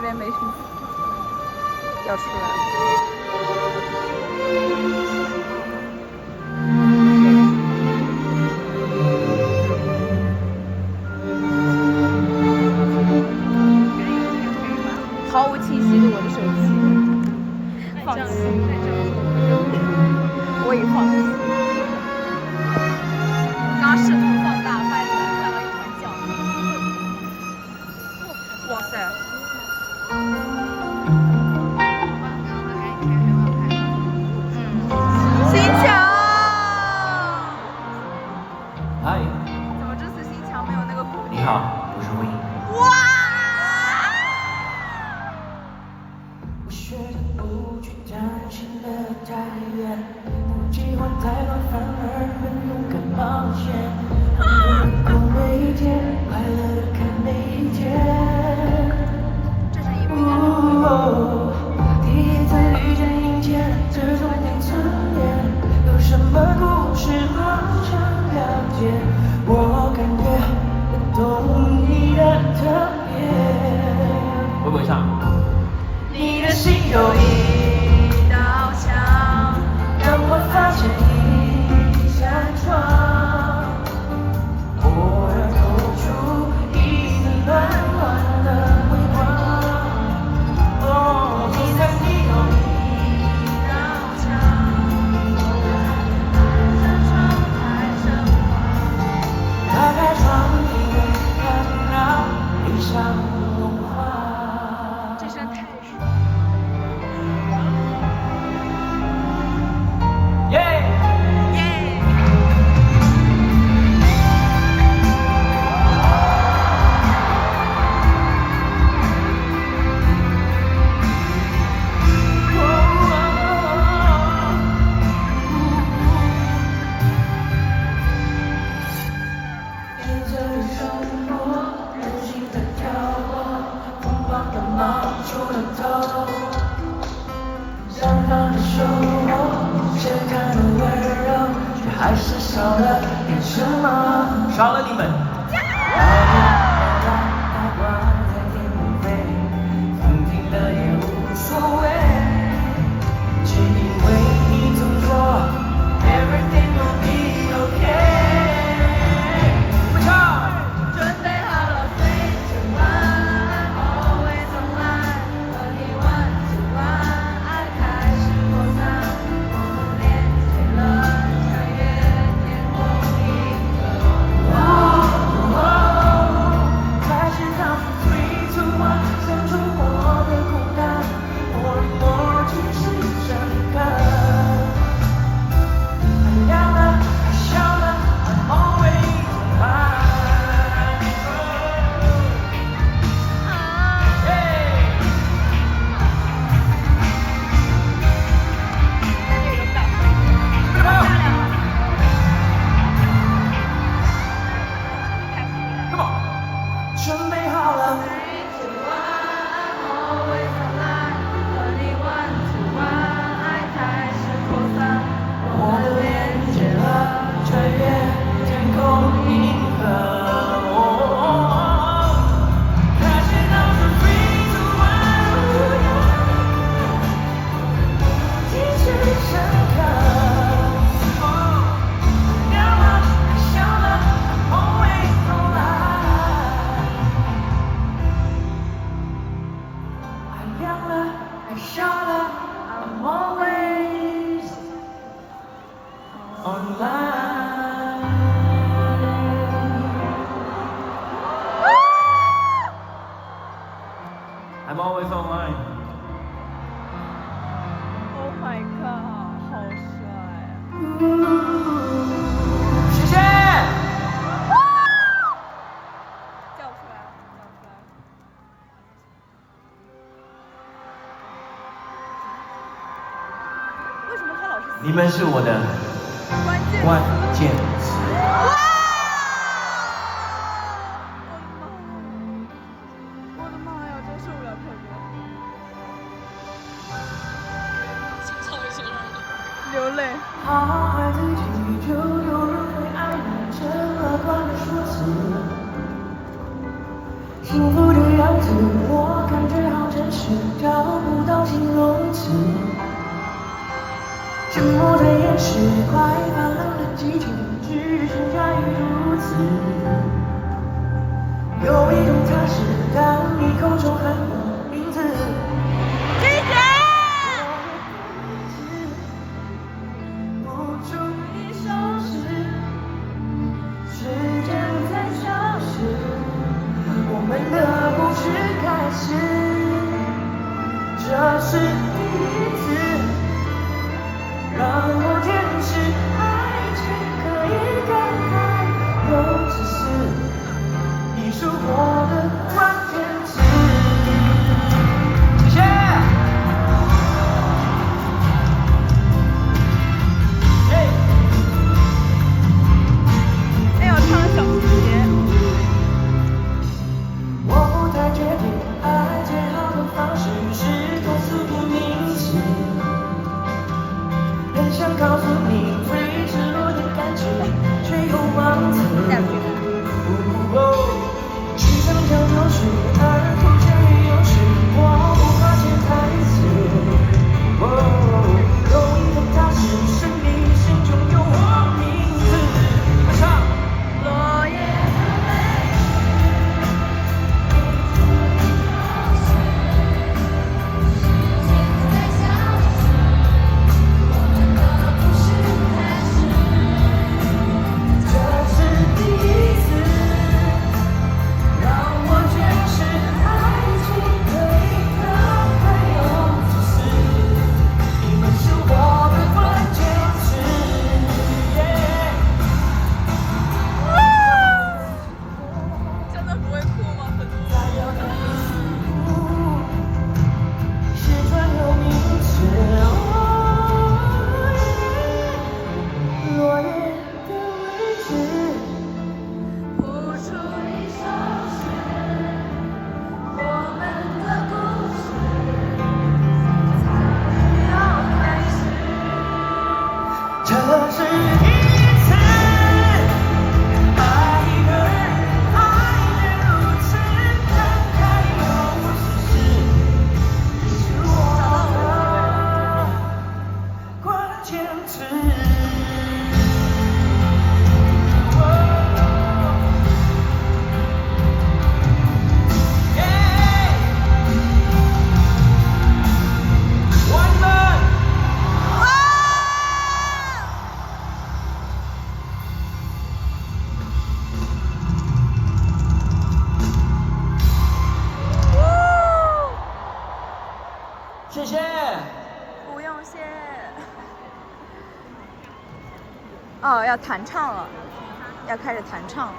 点没心思，要出来了。毫无气息的我的手机，放弃，我已放弃。刚刚试图放大，发现看到一团浆。哇塞！心墙，嗨，怎么这次心墙没有那个鼓励？你好，我是 Win。哇！我学着不去担心的太远，当计划太乱，反而很勇敢冒险。过每一天，快乐的看每一天。这是一部。第一次遇见迎接，这种挺侧脸，有什么故事好想了解？我感觉我懂你的特别。会不会唱？你的心有一道墙，让我发现一扇窗，偶尔透出一丝暖暖的微光。哦，你的心有一道墙，打开窗你会看到理想融化。这声太爽。耶！耶！跟着生活，任性的跳过，疯狂的冒出了头，想放的收获，试探的温柔，却还是少了点什么，少了你们。大挂在天空飞，风停了也无所谓，只因为你总说 Everything will be okay。不唱。准备好了，飞去玩 ，always online，和你玩去玩，爱开始扩散，我们连接了，穿越天空银河。开始倒数 three two one， 伸出我的孤单，默默继续深刻。爱亮了，爱笑了 ，I'm always alive。Come on， 准备好了。我们连接了，穿越天空银河。开始倒数 three two one， 继续深刻。亮了，爱笑了 ，I'm always alive。爱亮了，爱笑了 ，I'm always online。I'm always online。 Oh my god，好帅啊！谢谢。叫出来了，叫出来了。为什么他老是你们是我的关键？关键词。哇！我的妈呀！真受不了特哥。流泪。好好爱自己，就有人会爱你，这乐观的说辞。幸福的样子，我感觉好真实，找不到形容词。沉默的掩饰，快发冷的激情，只剩下雨如此。有一种踏实，当你口中喊我名字。姐姐。不注意消失，时间在消失，我们的故事开始，这是第一次让我见识爱情可以感慨又自私，你是我的关键词。谢谢。哎，我唱小节。我不太确定爱最好的方式是多诉不明晰，很想告诉你最赤裸的感觉，却又忘记。时常讲有时，而突然也有时，我不怕潜台词。有一种踏实，是你心中有我名字。快唱。落叶真的不会哭吗？很付出一首诗，我们的故事才要开始。这是第一次爱一个人，爱得如此感慨又自私，你是我的关键词。谢谢。不用谢。哦，要弹唱了，要开始弹唱了。